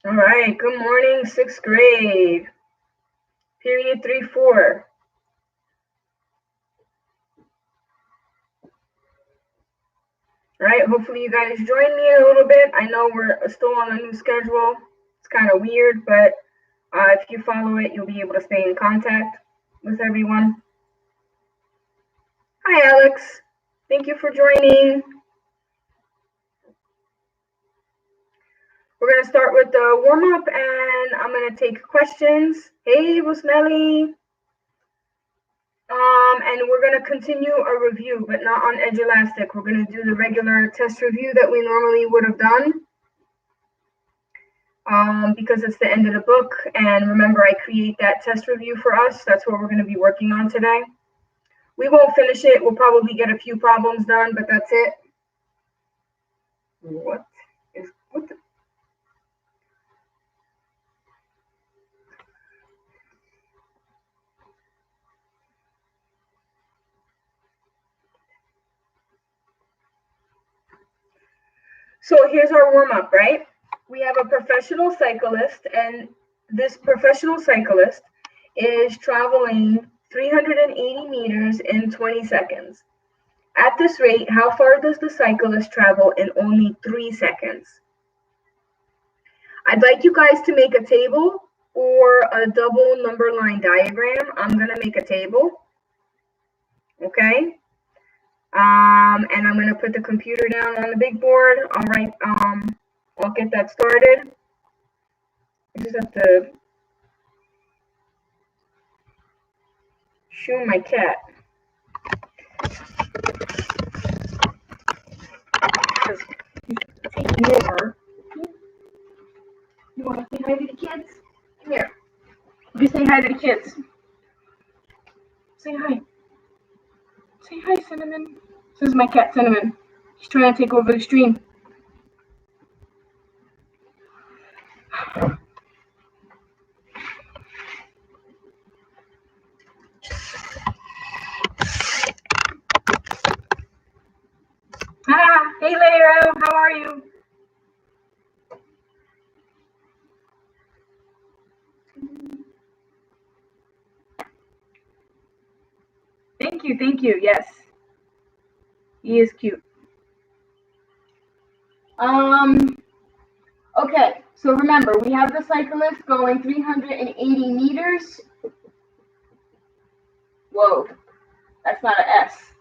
All right, good morning, 6th grade, period 3-4. All right, hopefully you guys join me in a little bit. I know we're still on a new schedule. It's kind of weird, but if you follow it, you'll be able to stay in contact with everyone. Hi, Alex. Thank you for joining. We're going to start with the warm-up, and I'm going to take questions. Hey, Rosemary. And we're going to continue a review, but not on Edulastic. We're going to do the regular test review that we normally would have done. Because it's the end of the book. And remember, I create that test review for us. That's what we're going to be working on today. We won't finish it. We'll probably get a few problems done, but that's it. What the? So here's our warm-up, right? We have a professional cyclist, and this professional cyclist is traveling 380 meters in 20 seconds. At this rate, how far does the cyclist travel in only 3 seconds? I'd like you guys to make a table or a double number line diagram. I'm going to make a table. Okay. And I'm going to put the computer down on the big board. I'll get that started. I just have to shoo my cat. Taking over. You want to say hi to the kids? Come here. You say hi to the kids. Say hi. Say hi, Cinnamon. This is my cat, Cinnamon. She's trying to take over the stream. Ah, hey, Leo. How are you? Thank you. Yes. He is cute. Okay, so remember, we have the cyclist going 380 meters. Whoa, that's not an S.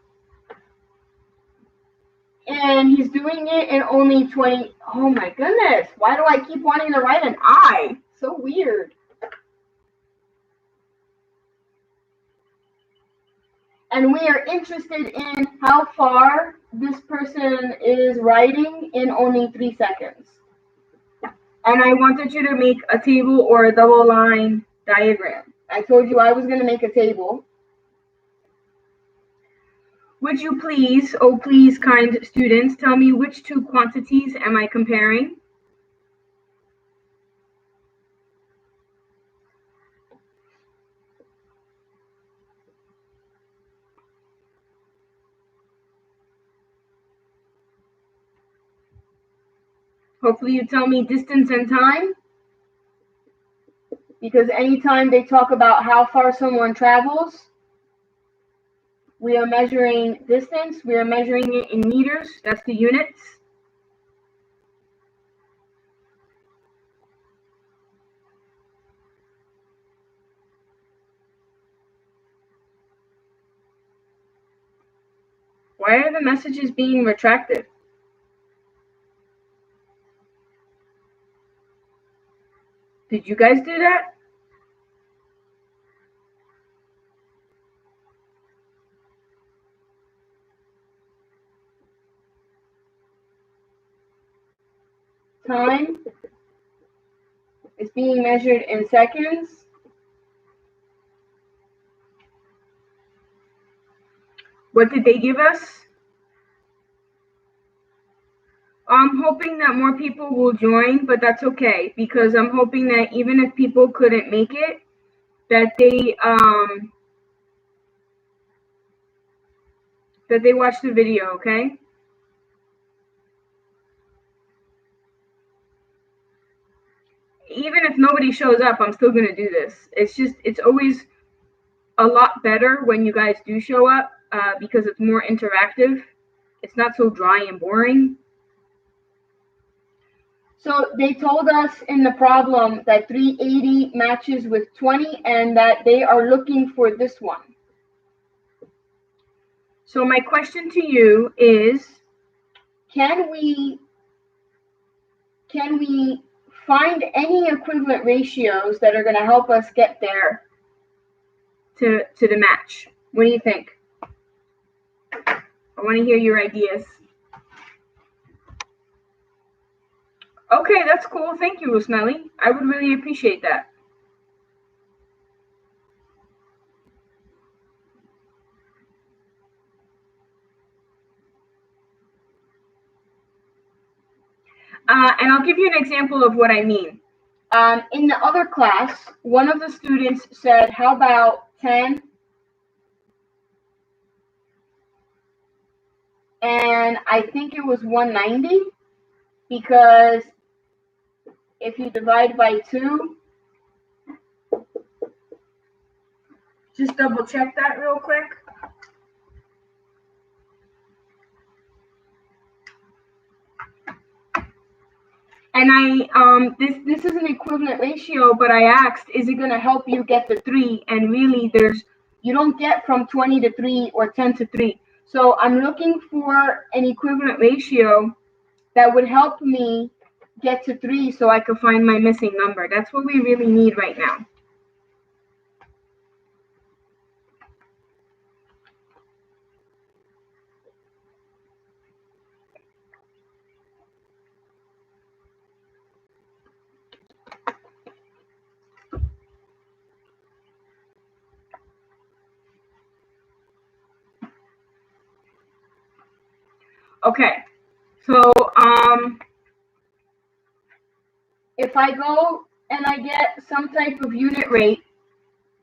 And he's doing it in only 20. Oh my goodness, why do I keep wanting to write an I? So weird. And we are interested in how far this person is riding in only 3 seconds. And I wanted you to make a table or a double line diagram. I told you I was going to make a table. Would you please, oh please, kind students, tell me which two quantities am I comparing? Hopefully you tell me distance and time, because anytime they talk about how far someone travels, we are measuring distance, we are measuring it in meters, that's the units. Why are the messages being retracted? Did you guys do that? Time is being measured in seconds. What did they give us? I'm hoping that more people will join, but that's okay, because I'm hoping that even if people couldn't make it, that they watch the video, okay? even if nobody shows up, I'm still gonna do this. It's always a lot better when you guys do show up because it's more interactive. It's not so dry and boring. So they told us in the problem that 380 matches with 20 and that they are looking for this one. So my question to you is, can we find any equivalent ratios that are going to help us get there to the match? What do you think? I want to hear your ideas. Okay, that's cool. Thank you, Rosemary. I would really appreciate that. And I'll give you an example of what I mean. In the other class, one of the students said, how about 10? And I think it was 190 because if you divide by 2, just double check that real quick. And this is an equivalent ratio, but I asked, is it going to help you get the 3? And really, you don't get from 20 to 3 or 10 to 3. So I'm looking for an equivalent ratio that would help me get to 3 so I could find my missing number. That's what we really need right now. Okay, so if I go and I get some type of unit rate,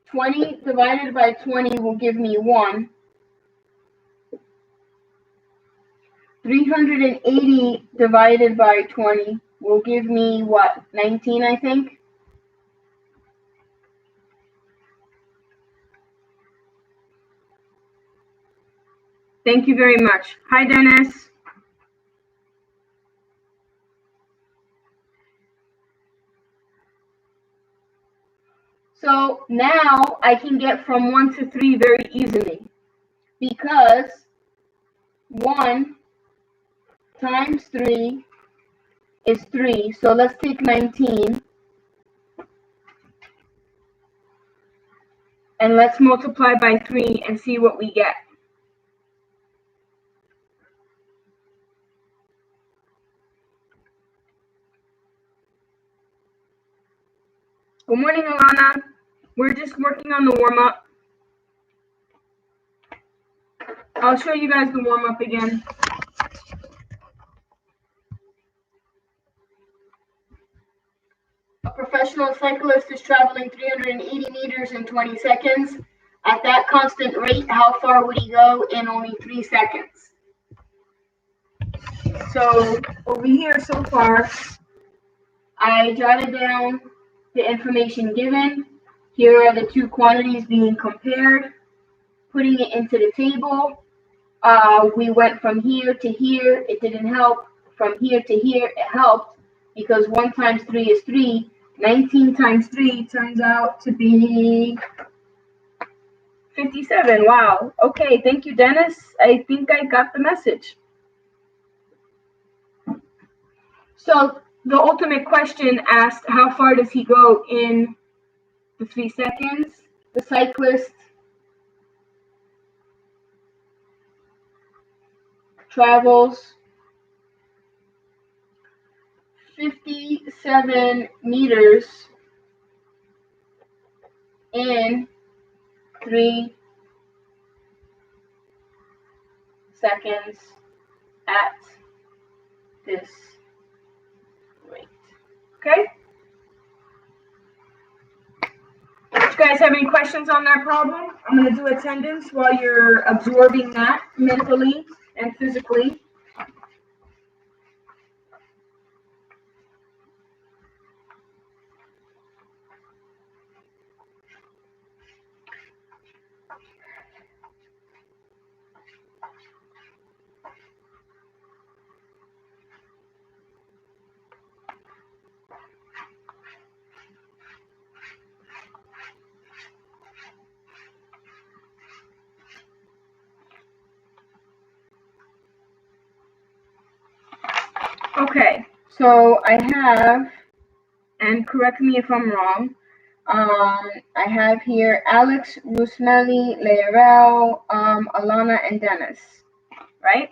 20 divided by 20 will give me 1. 380 divided by 20 will give me what, 19, I think? Thank you very much. Hi, Dennis. So now I can get from 1 to 3 very easily because 1 times 3 is 3. So let's take 19 and let's multiply by 3 and see what we get. Good morning, Alana. We're just working on the warm-up. I'll show you guys the warm-up again. A professional cyclist is traveling 380 meters in 20 seconds. At that constant rate, how far would he go in only 3 seconds? So over here so far, I jotted down the information given. Here are the two quantities being compared, putting it into the table. We went from here to here, it didn't help. From here to here, it helped because 1 times 3 is 3. 19 times 3 turns out to be 57. Wow. Okay, thank you, Dennis. I think I got the message. So the ultimate question asked, how far does he go in the 3 seconds? The cyclist travels 57 meters in 3 seconds at this rate. Okay? Do you guys have any questions on that problem? I'm going to do attendance while you're absorbing that mentally and physically. Okay, so I have, and correct me if I'm wrong, I have here Alex, Rusmeli, Leirel, Alana, and Dennis, right?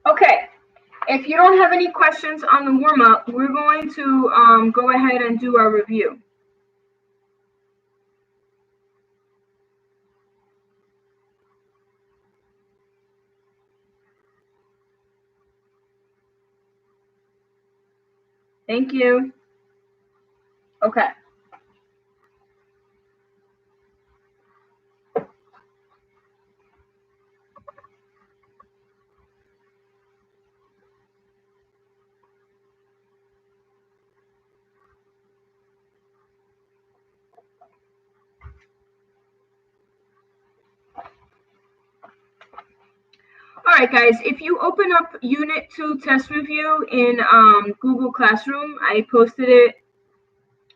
Okay, if you don't have any questions on the warm-up, we're going to go ahead and do our review. Thank you. Okay. All right, guys, if you open up Unit 2 test review in Google Classroom, I posted it,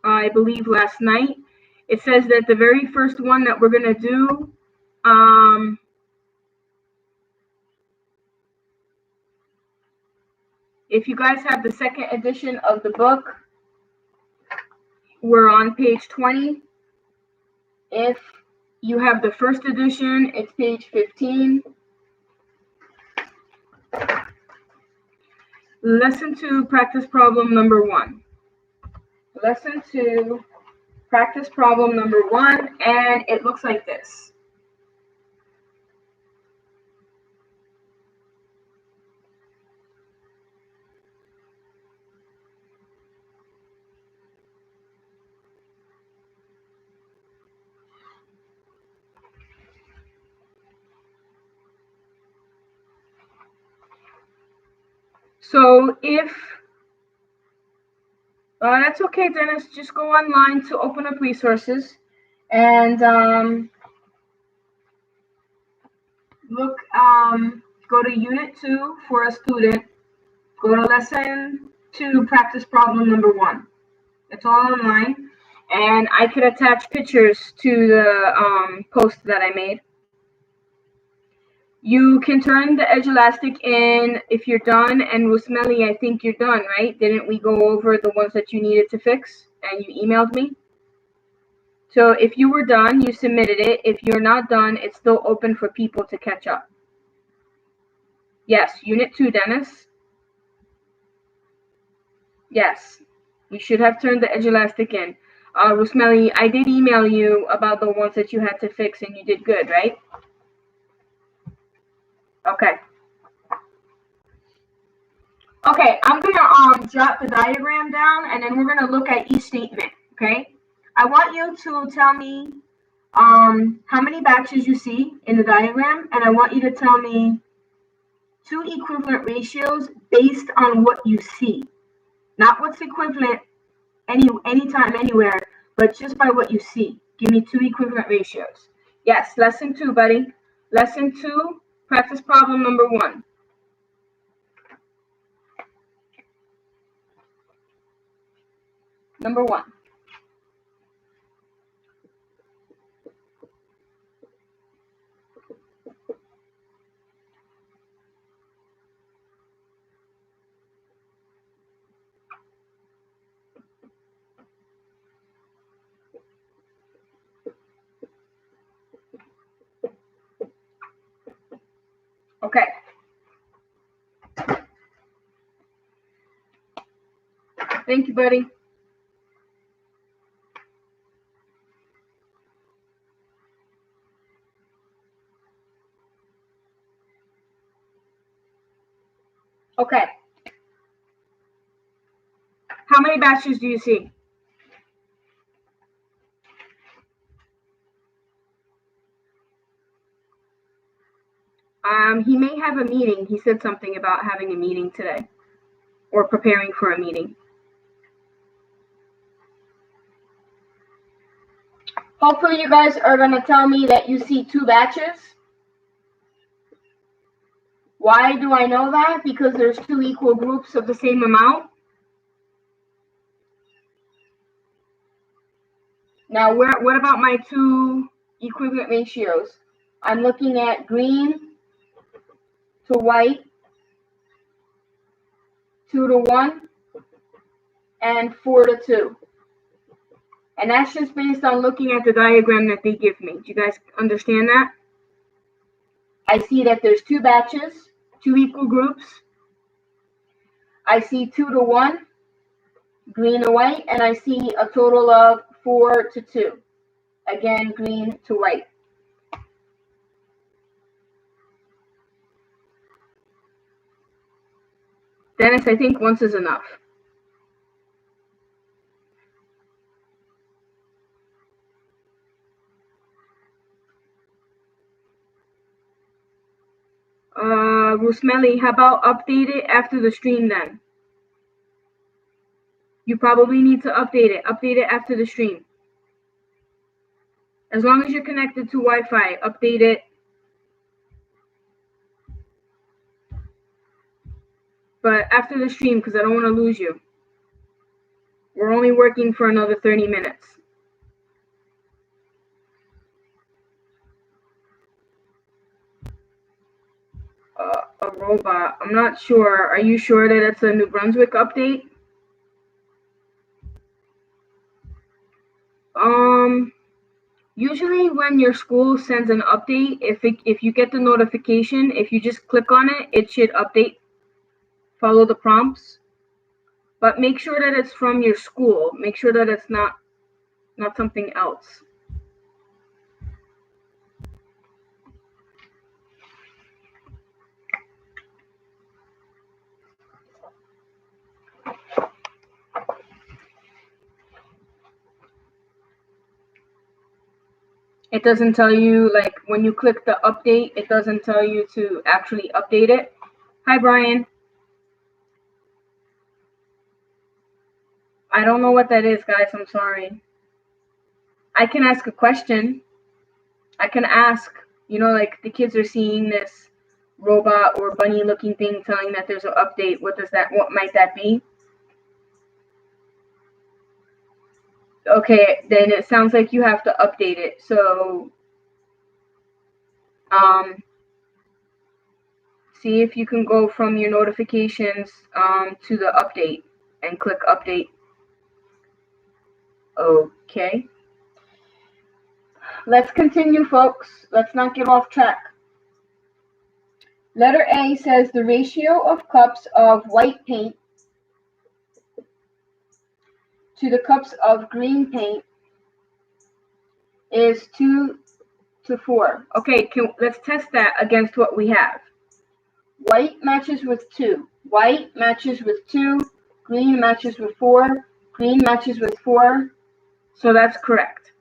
I believe, last night. It says that the very first one that we're going to do, if you guys have the second edition of the book, we're on page 20. If you have the first edition, it's page 15. Lesson 2, practice problem number 1. Lesson 2, practice problem number 1, and it looks like this. So if, that's okay, Dennis, just go online to open up resources and look, go to Unit 2 for a student, go to Lesson 2, practice problem number 1. It's all online, and I could attach pictures to the post that I made. You can turn the edge elastic in if you're done, and Rusmeli, I think you're done, right? Didn't we go over the ones that you needed to fix and you emailed me? So if you were done, you submitted it. If you're not done, it's still open for people to catch up. Yes, Unit 2, Dennis. Yes, you should have turned the edge elastic in. Rusmeli, I did email you about the ones that you had to fix, and you did good, right? Okay. Okay, I'm gonna jot the diagram down, and then we're gonna look at each statement. Okay. I want you to tell me how many batches you see in the diagram, and I want you to tell me 2 equivalent ratios based on what you see, not what's equivalent anytime, anywhere, but just by what you see. Give me 2 equivalent ratios. Yes, lesson 2, buddy. Lesson 2, practice problem number 1. Number 1. Okay. Thank you, buddy. Okay. How many batches do you see? He may have a meeting. He said something about having a meeting today or preparing for a meeting. Hopefully you guys are going to tell me that you see 2 batches. Why do I know that? Because there's 2 equal groups of the same amount. Now, what about my 2 equivalent ratios. I'm looking at green to white, 2 to 1, and 4 to 2. And that's just based on looking at the diagram that they give me. Do you guys understand that? I see that there's 2 batches, 2 equal groups. I see 2 to 1, green to white, and I see a total of 4 to 2. Again, green to white. Dennis, I think once is enough. Rusmeli, how about update it after the stream then? You probably need to update it. Update it after the stream. As long as you're connected to Wi-Fi, update it. But after the stream, because I don't want to lose you. We're only working for another 30 minutes. A robot. I'm not sure. Are you sure that it's a New Brunswick update? Usually when your school sends an update, if you get the notification, if you just click on it, it should update. Follow the prompts. But make sure that it's from your school. Make sure that it's not something else. It doesn't tell you, like, when you click the update, it doesn't tell you to actually update it. Hi, Brian. I don't know what that is, guys. I'm sorry. I can ask a question. I can ask, like the kids are seeing this robot or bunny looking thing telling that there's an update. What might that be? Okay, then it sounds like you have to update it. So, see if you can go from your notifications to the update and click update. Okay. Let's continue, folks. Let's not get off track. Letter A says the ratio of cups of white paint to the cups of green paint is 2 to 4. Okay, let's test that against what we have. White matches with 2. White matches with 2. Green matches with 4. Green matches with 4. So that's correct.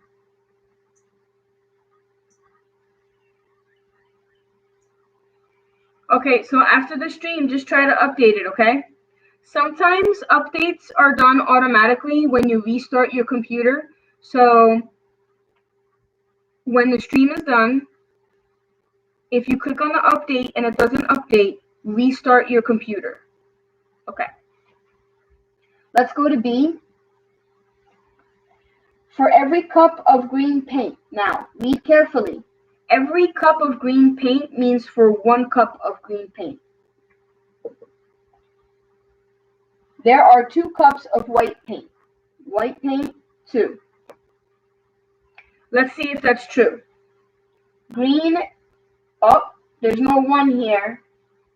Okay, so after the stream, just try to update it, okay? Sometimes updates are done automatically when you restart your computer. So when the stream is done, if you click on the update and it doesn't update, restart your computer. Okay. Let's go to B. For every cup of green paint. Now, read carefully. Every cup of green paint means for 1 cup of green paint. There are 2 cups of white paint. White paint, 2. Let's see if that's true. Green, there's no 1 here.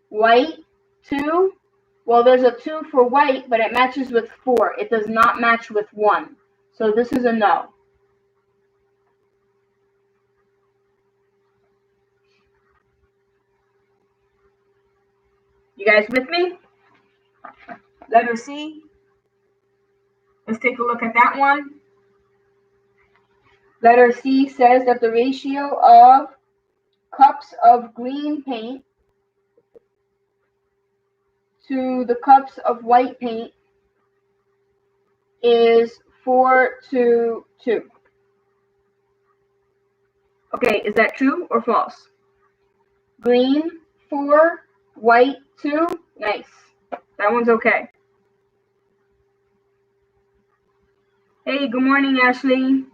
White, 2. Well, there's a 2 for white, but it matches with 4. It does not match with 1. So this is a no. You guys with me? Letter C. Let's take a look at that one. Letter C says that the ratio of cups of green paint to the cups of white paint is 4 to 2. Okay, is that true or false? Green, 4, white, 2. Nice. That one's okay. Hey, good morning, Ashley.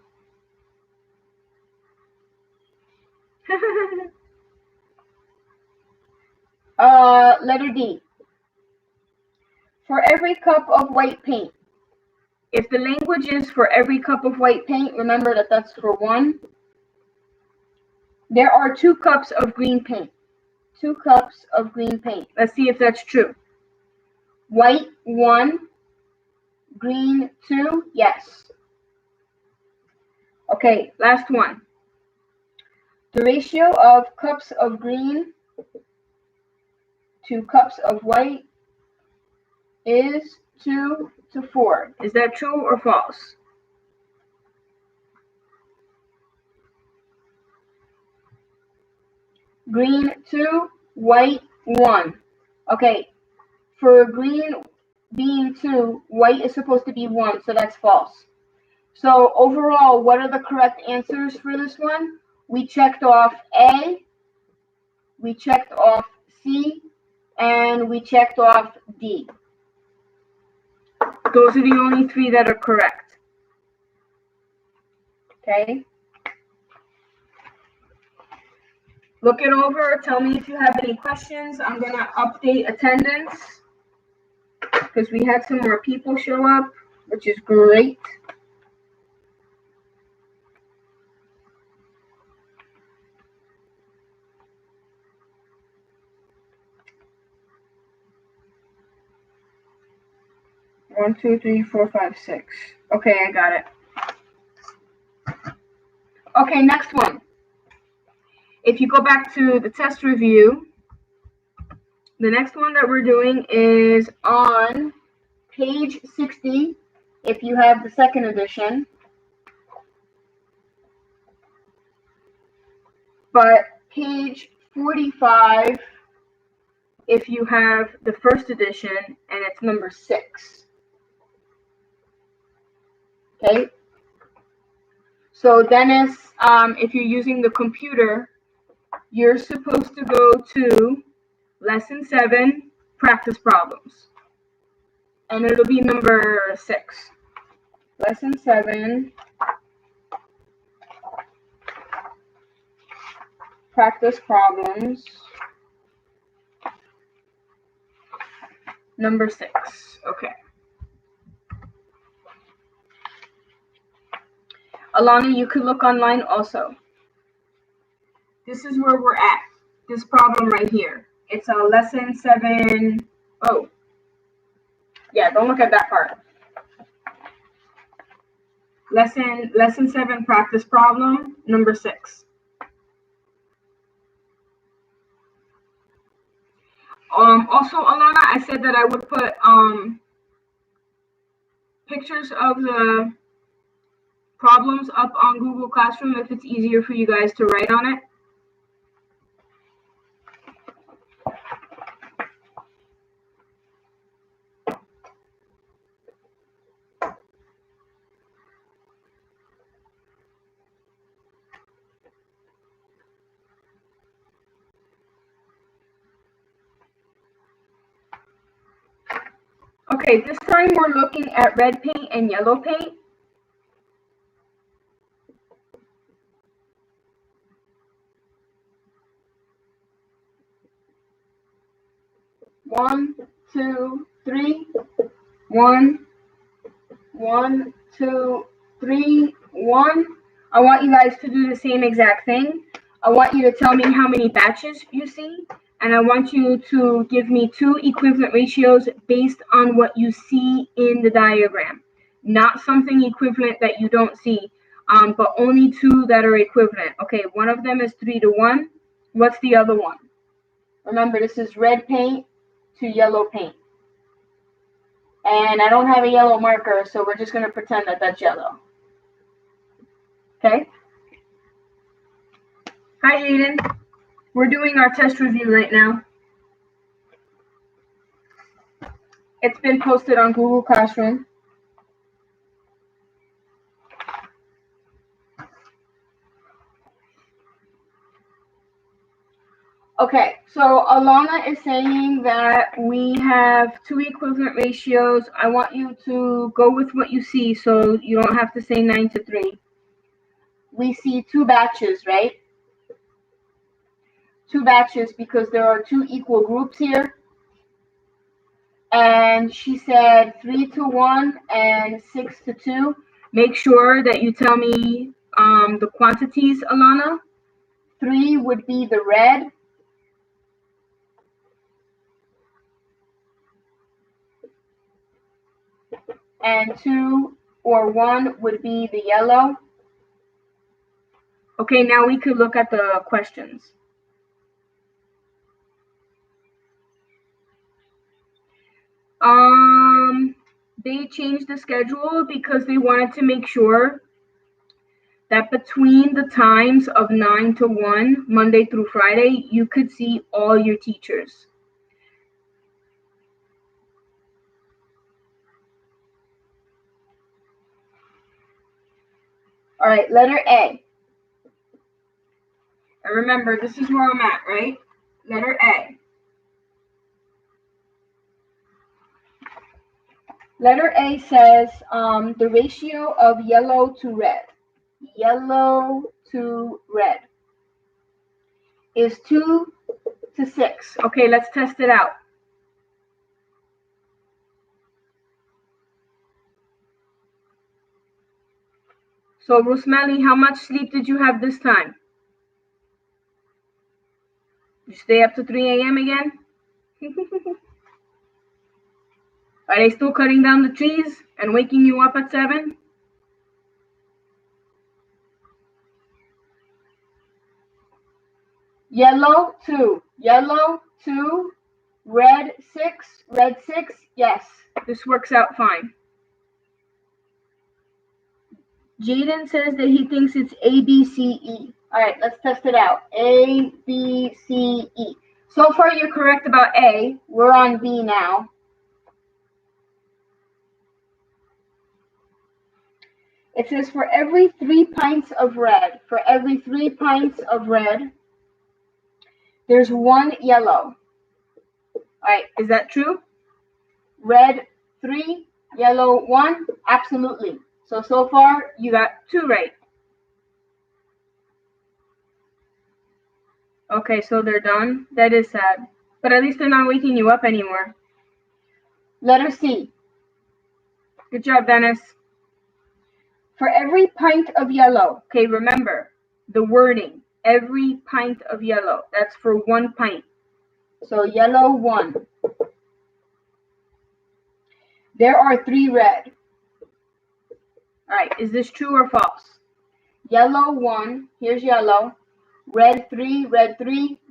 Letter D. For every cup of white paint. If the language is for every cup of white paint, remember that that's for one. There are 2 cups of green paint. 2 cups of green paint. Let's see if that's true. White 1, green 2, yes. Okay, last one. The ratio of cups of green to cups of white is 2 to 4. Is that true or false? Green 2, white 1. Okay, for green being 2, white is supposed to be 1, so that's false. So overall, what are the correct answers for this one? We checked off A, we checked off C, and we checked off D. Those are the only 3 that are correct. Okay. Look it over. Tell me if you have any questions. I'm going to update attendance because we had some more people show up, which is great. One, two, three, four, five, 6. Okay, I got it. Okay, next one. If you go back to the test review, the next one that we're doing is on page 60, if you have the second edition. But page 45, if you have the first edition, and it's number 6. Okay? So Dennis, if you're using the computer, you're supposed to go to lesson 7, practice problems. And it'll be number 6. Lesson 7, practice problems, number 6. Okay. Alana, you could look online also. This is where we're at. This problem right here. It's a lesson 7. Oh, yeah, don't look at that part. Lesson 7 practice problem, number 6. Also, Alana, I said that I would put pictures of the problems up on Google Classroom if it's easier for you guys to write on it. Okay, this time we're looking at red paint and yellow paint. One, two, three. 1, 1, 2, 3, 1. I want you guys to do the same exact thing. I want you to tell me how many batches you see, and I want you to give me 2 equivalent ratios based on what you see in the diagram. Not something equivalent that you don't see, but only 2 that are equivalent. Okay, one of them is 3 to 1. What's the other one? Remember, this is red paint to yellow paint. And I don't have a yellow marker, so we're just going to pretend that that's yellow. Okay? Hi, Aiden. We're doing our test review right now. It's been posted on Google Classroom. Okay, so Alana is saying that we have 2 equivalent ratios. I want you to go with what you see so you don't have to say 9 to 3. We see 2 batches, right? 2 batches because there are 2 equal groups here. And she said 3 to 1 and 6 to 2. Make sure that you tell me the quantities, Alana. 3 would be the red. And 2 or 1 would be the yellow. Okay, now we could look at the questions. They changed the schedule because they wanted to make sure that between the times of 9 to 1, Monday through Friday, you could see all your teachers. All right, letter A. And remember, this is where I'm at, right? Letter A. Letter A says the ratio of yellow to red. Yellow to red is 2 to 6. Okay, let's test it out. So, Rusmali, how much sleep did you have this time? Did you stay up to 3 a.m. again? Are they still cutting down the trees and waking you up at 7? Yellow 2, yellow 2, red 6, yes, this works out fine. Jaden says that he thinks it's A, B, C, E. All right, let's test it out. A, B, C, E. So far, you're correct about A. We're on B now. It says for every 3 pints of red, there's 1 yellow. All right, is that true? Red 3, yellow 1, absolutely. So far, you got 2 right. Okay, so they're done. That is sad. But at least they're not waking you up anymore. Letter C. Good job, Dennis. For every pint of yellow, okay, remember the wording. Every pint of yellow. That's for 1 pint. So yellow 1. There are 3 red. All right, is this true or false? Yellow 1, here's yellow. Red 3,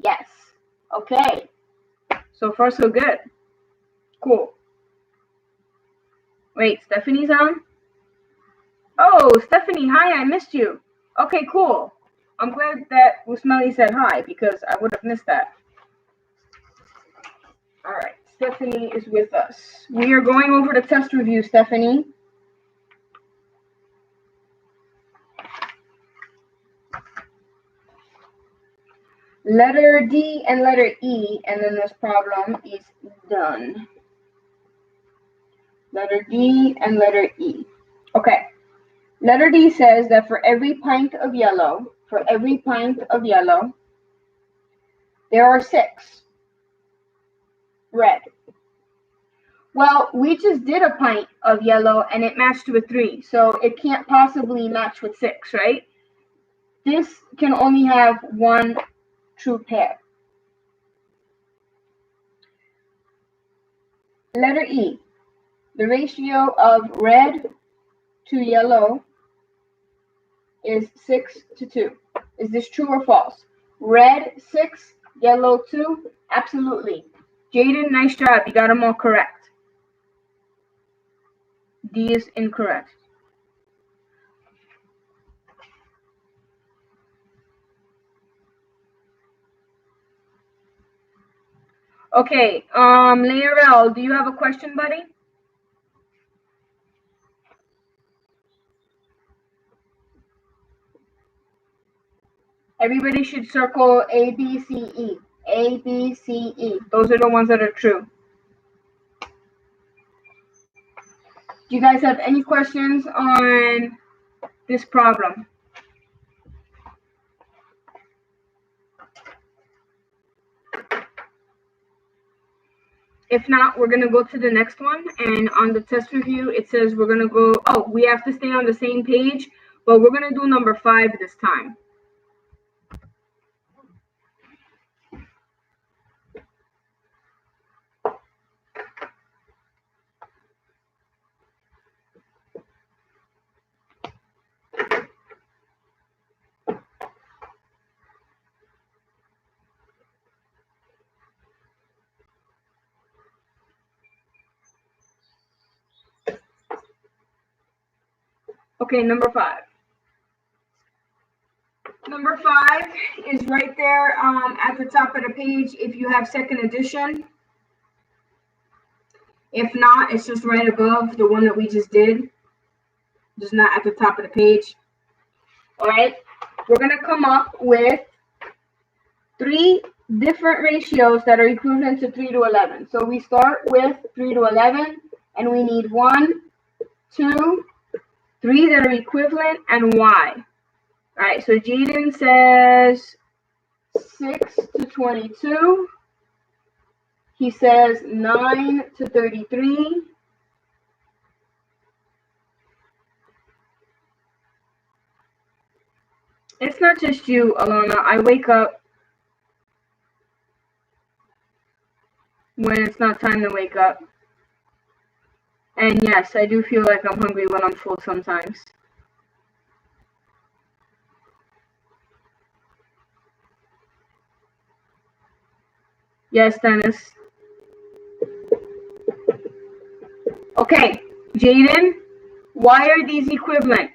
yes. Okay. So far, so good. Cool. Wait, Stephanie's on? Oh, Stephanie, hi, I missed you. Okay, cool. I'm glad that Usmali said hi because I would have missed that. All right, Stephanie is with us. We are going over the test review, Stephanie. Letter D and letter E, and then this problem is done. Letter D and letter E. Okay. Letter D says that for every pint of yellow, there are 6 red. Well, we just did a pint of yellow and it matched with 3, so it can't possibly match with 6, right? This can only have 1 true pair. Letter E, the ratio of red to yellow is 6 to 2. Is this true or false? Red 6, yellow 2, absolutely. Jaden, nice job. You got them all correct. D is incorrect. Okay, Leorel, do you have a question, buddy? Everybody should circle A, B, C, E. A, B, C, E. Those are the ones that are true. Do you guys have any questions on this problem? If not, we're going to go to the next one. And on the test review, it says we're going to go, oh, we have to stay on the same page, but we're going to do number 5 this time. Okay, number 5. Number 5 is right there at the top of the page if you have second edition. If not, it's just right above the one that we just did. Just not at the top of the page. All right, we're going to come up with 3 different ratios that are equivalent to 3 to 11. So we start with 3 to 11, and we need 1, 2, 3 that are equivalent, and y. All right, so Jaden says 6 to 22. He says 9 to 33. It's not just you, Alana. I wake up when it's not time to wake up. And yes, I do feel like I'm hungry when I'm full sometimes. Yes, Dennis. Okay, Jaden, why are these equivalent?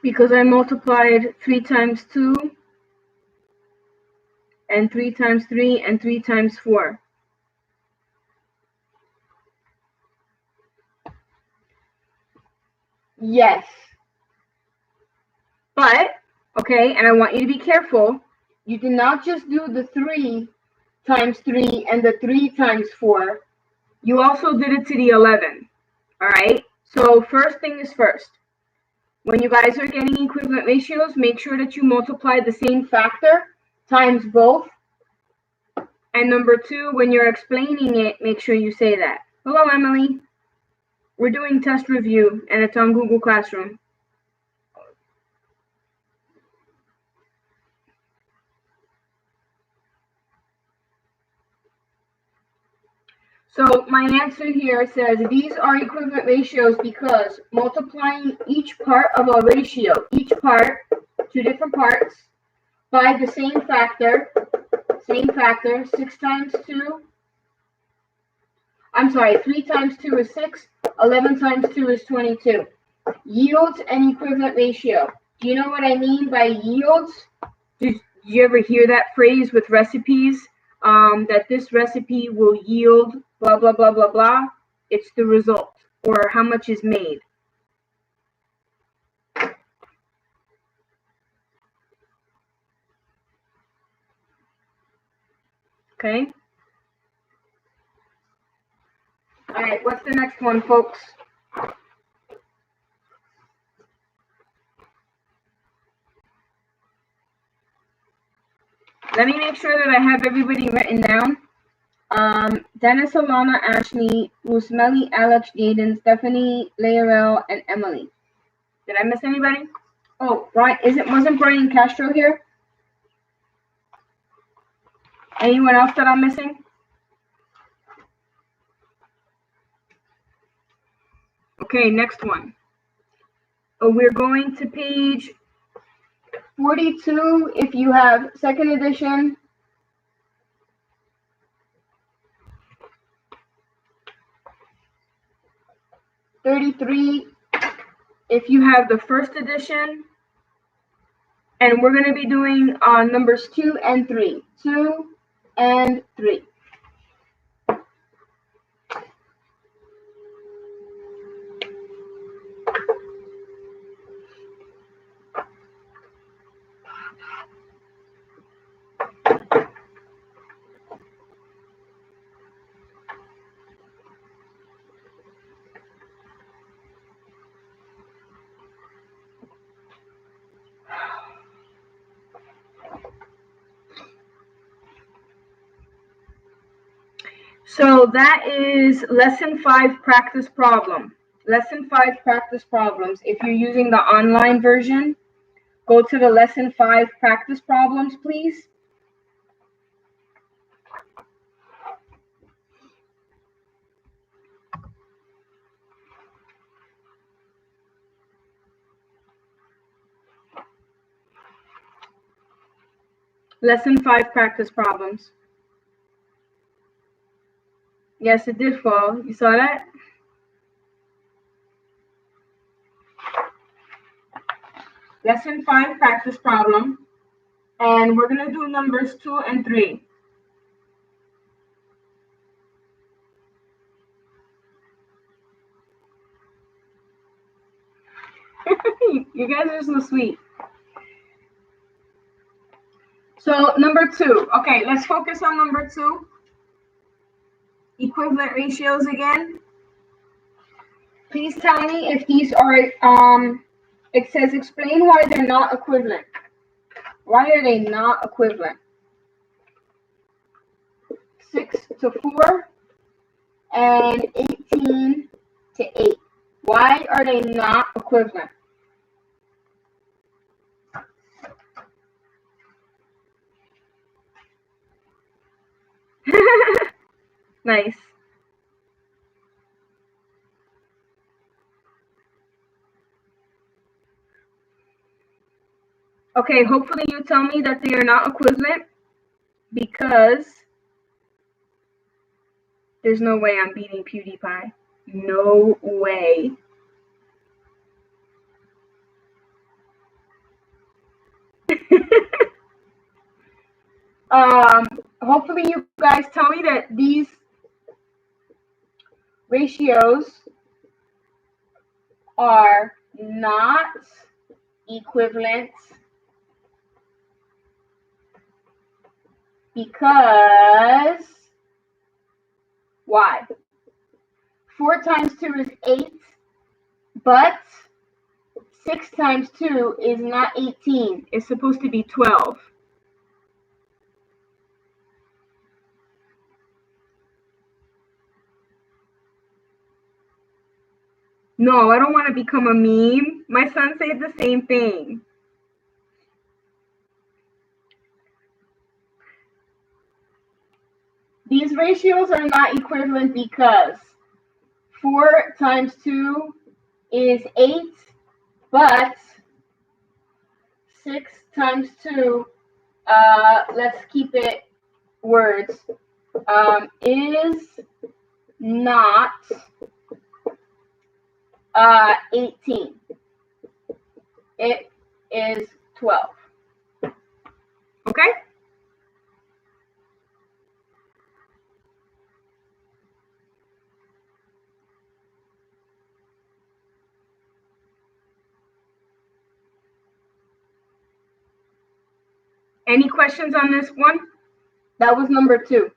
Because I multiplied 3 times 2, and 3 times 3, and 3 times 4. Yes. But, okay, and I want you to be careful. You did not just do the 3 times 3 and the 3 times 4. You also did it to the 11. All right? So first thing is first. When you guys are getting equivalent ratios, make sure that you multiply the same factor times both. And number 2, when you're explaining it, make sure you say that. Hello, Emily. We're doing test review, and it's on Google Classroom. So my answer here says these are equivalent ratios because multiplying each part of a ratio, each part, 2 different parts, by the same factor, 6 times 2, I'm sorry, 3 times 2 is 6, 11 times 2 is 22. Yields an equivalent ratio. Do you know what I mean by yields? Did you ever hear that phrase with recipes? That this recipe will yield blah, blah, blah, blah, blah. It's the result, or how much is made. Okay? All right, what's the next one, folks? Let me make sure that I have everybody written down. Dennis, Alana, Ashley, Rosemary, Alex, Jaden, Stephanie, Laurel, and Emily. Did I miss anybody? Oh, Brian, wasn't Brian Castro here? Anyone else that I'm missing? Okay, next one. Oh, we're going to page 42 if you have second edition. 33 if you have the first edition. And we're going to be doing numbers 2 and 3. 2 and 3. So that is lesson 5 practice problem. Lesson 5 practice problems. If you're using the online version, go to the lesson 5 practice problems, please. Lesson 5 practice problems. Yes, it did fall. You saw that? Lesson 5 practice problem. And we're going to do numbers 2 and 3. You guys are so sweet. So number 2. Okay, let's focus on number 2. Equivalent ratios again. Please tell me if these are, it says explain why they're not equivalent. Why are they not equivalent? 6 to 4 and 18 to 8. Why are they not equivalent? Nice. Okay, hopefully you tell me that they are not equivalent, because there's no way I'm beating PewDiePie. No way. Hopefully you guys tell me that these ratios are not equivalent because why? 4 times 2 is 8, but 6 times 2 is not 18. It's supposed to be 12. No, I don't want to become a meme. My son said the same thing. These ratios are not equivalent because 4 times 2 is 8, but 6 times 2, let's keep it words, is not 18. It is 12. Okay? Any questions on this one? That was number 2.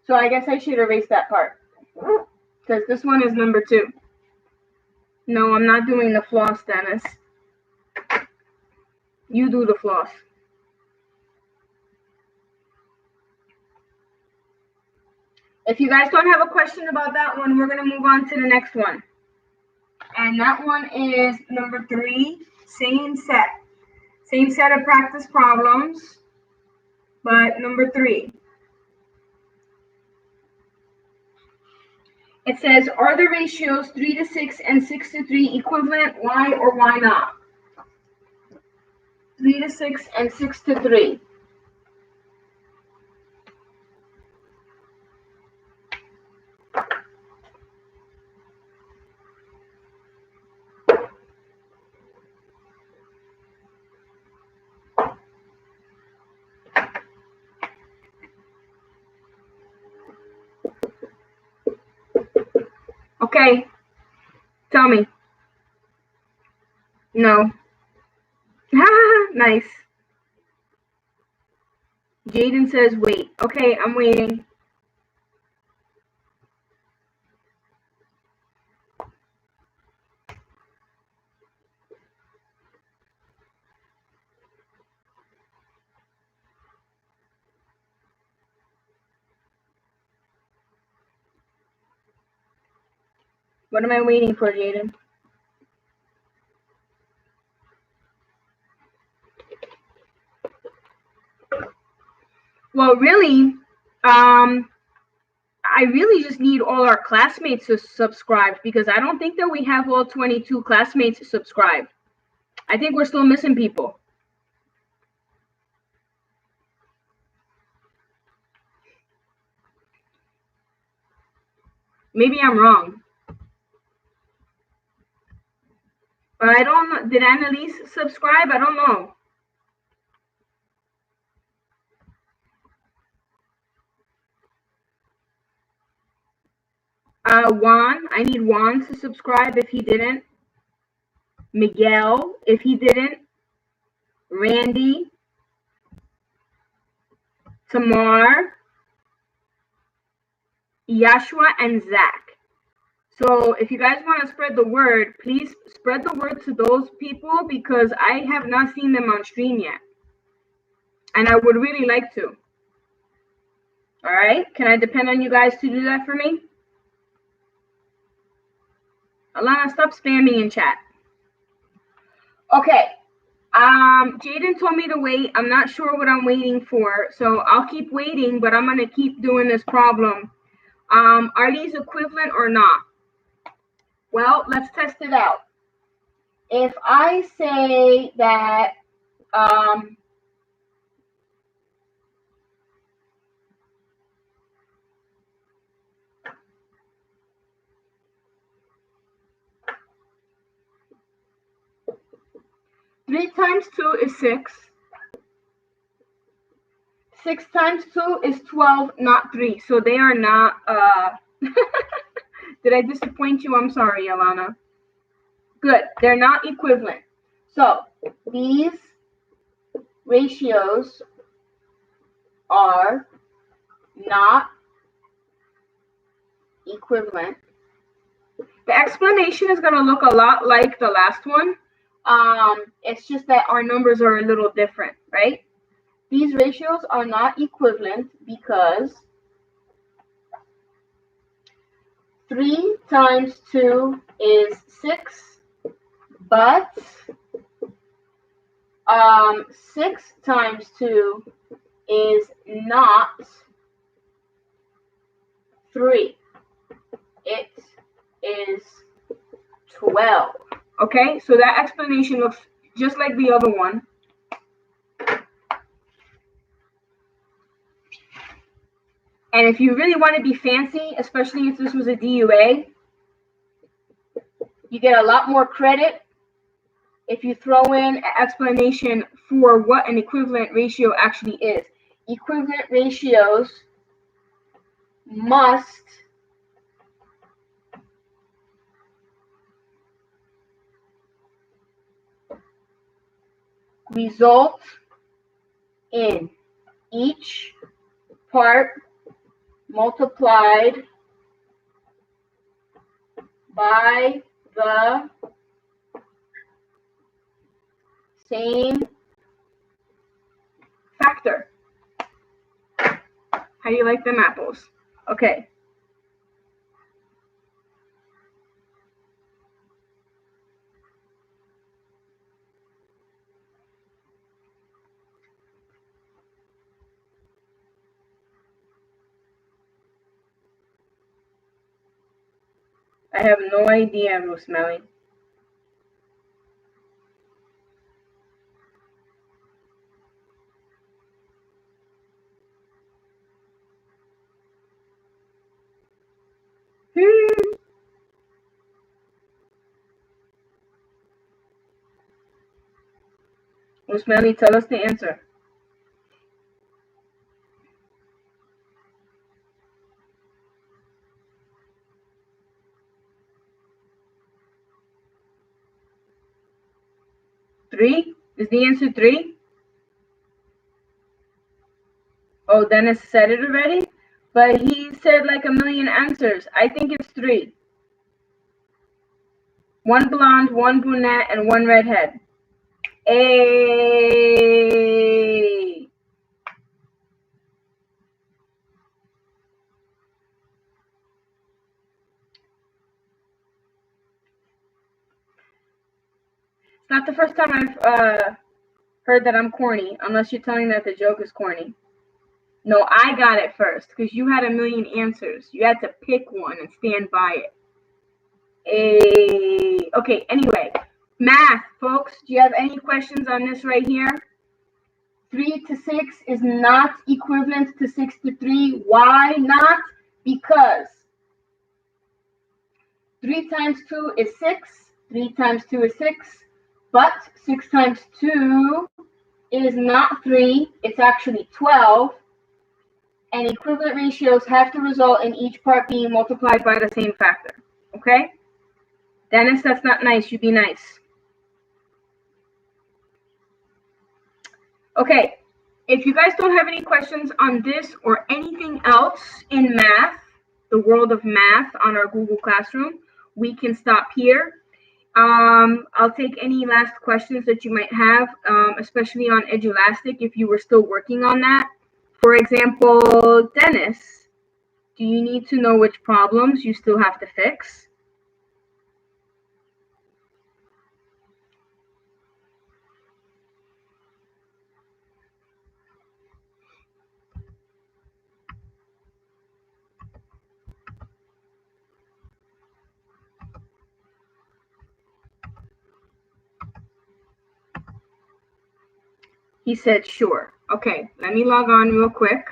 So I guess I should erase that part. because this one is number 2. No, I'm not doing the floss, Dennis. You do the floss. If you guys don't have a question about that one, we're going to move on to the next one. And that one is number 3, same set. Same set of practice problems, but number 3. It says, are the ratios 3 to 6 and 6 to 3 equivalent? Why or why not? 3 to 6 and 6 to 3. Okay, tell me. No. Nice. Jaden says wait. Okay, I'm waiting. What am I waiting for, Jaden? Well, really, I really just need all our classmates to subscribe because I don't think that we have all 22 classmates subscribed. I think we're still missing people. Maybe I'm wrong. But I don't know. Did Annalise subscribe? I don't know. Juan, I need Juan to subscribe if he didn't. Miguel, if he didn't. Randy. Tamar. Yashua, and Zach. So if you guys want to spread the word, please spread the word to those people because I have not seen them on stream yet. And I would really like to. All right? Can I depend on you guys to do that for me? Alana, stop spamming in chat. Okay. Jaden told me to wait. I'm not sure what I'm waiting for. So I'll keep waiting, but I'm going to keep doing this problem. Are these equivalent or not? Well, let's test it out. If I say that 3 times 2 is 6. 6 times 2 is 12, not 3. So they are not, did I disappoint you? I'm sorry, Alana. Good, they're not equivalent. So these ratios are not equivalent. The explanation is going to look a lot like the last one. It's just that our numbers are a little different, right? These ratios are not equivalent because 3 times 2 is 6, but 6 times 2 is not 3. It is 12. Okay, so that explanation looks just like the other one. And if you really want to be fancy, especially if this was a DUA, you get a lot more credit if you throw in an explanation for what an equivalent ratio actually is. Equivalent ratios must result in each part multiplied by the same factor. How do you like them apples? Okay. I have no idea, Rosemary. Rosemary, tell us the answer. Three? Is the answer 3? Oh, Dennis said it already? But he said like a million answers. I think it's 3. 1 blonde, 1 brunette, and 1 redhead. Hey! It's not the first time I've heard that I'm corny, unless you're telling me that the joke is corny. No, I got it first, because you had a million answers. You had to pick one and stand by it. Okay, anyway. Math, folks. Do you have any questions on this right here? 3 to 6 is not equivalent to 6 to 3. Why not? Because 3 times 2 is 6. 3 times 2 is 6. But 6 times 2 is not 3. It's actually 12. And equivalent ratios have to result in each part being multiplied by the same factor. Okay? Dennis, that's not nice. You be nice. Okay. If you guys don't have any questions on this or anything else in math, the world of math on our Google Classroom, we can stop here. I'll take any last questions that you might have, especially on Edulastic if you were still working on that. For example, Dennis, do you need to know which problems you still have to fix? He said, sure. Okay, let me log on real quick.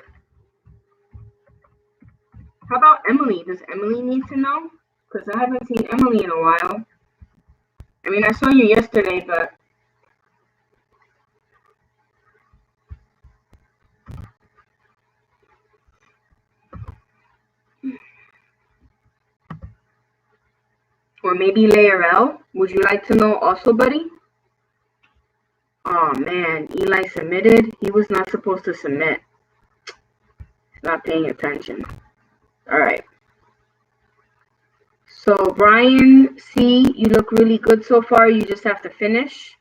How about Emily? Does Emily need to know? Because I haven't seen Emily in a while. I mean, I saw you yesterday, but... Or maybe Laurel. Would you like to know also, buddy? Oh, man. Eli submitted. He was not supposed to submit. He's not paying attention. All right. So, Brian, C, you look really good so far. You just have to finish.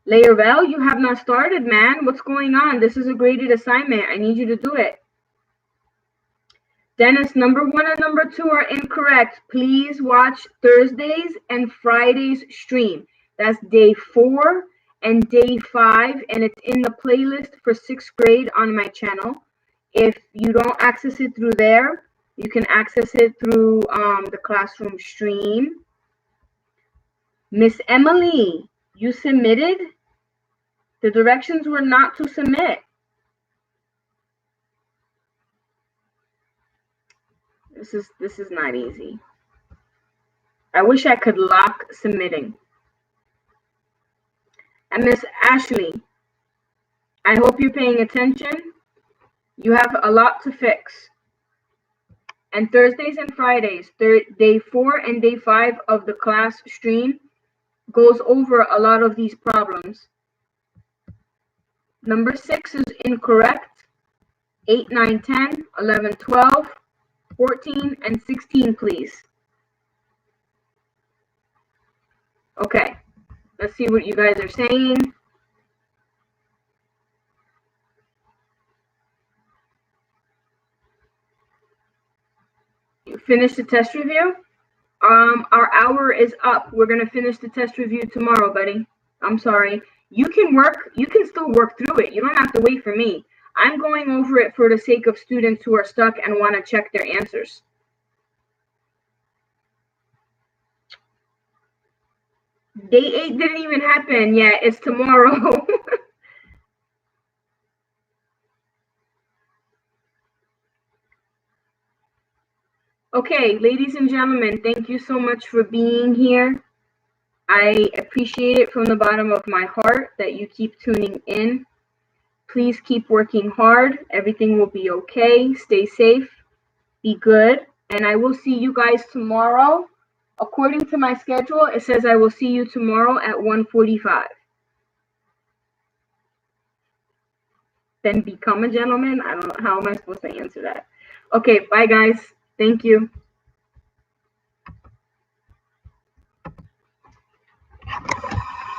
Laurel, you have not started, man. What's going on? This is a graded assignment. I need you to do it. Dennis, number 1 and number 2 are incorrect. Please watch Thursdays and Fridays stream. That's day 4 and day 5, and it's in the playlist for 6th grade on my channel. If you don't access it through there, you can access it through the classroom stream. Miss Emily, you submitted? The directions were not to submit. This is not easy. I wish I could lock submitting. And Miss Ashley, I hope you're paying attention. You have a lot to fix. And Thursdays and Fridays, day 4 and day 5 of the class stream goes over a lot of these problems. Number 6 is incorrect. 8, 9, 10, 11, 12, 14, and 16, please. Okay, let's see what you guys are saying. You finished the test review? Our hour is up. We're gonna finish the test review tomorrow, buddy. I'm sorry. You can still work through it. You don't have to wait for me. I'm going over it for the sake of students who are stuck and want to check their answers. Day 8 didn't even happen yet. It's tomorrow. Okay, ladies and gentlemen, thank you so much for being here. I appreciate it from the bottom of my heart that you keep tuning in. Please keep working hard. Everything will be okay. Stay safe. Be good. And I will see you guys tomorrow. According to my schedule, it says I will see you tomorrow at 1:45. Then become a gentleman? I don't know. How am I supposed to answer that? Okay, bye guys. Thank you.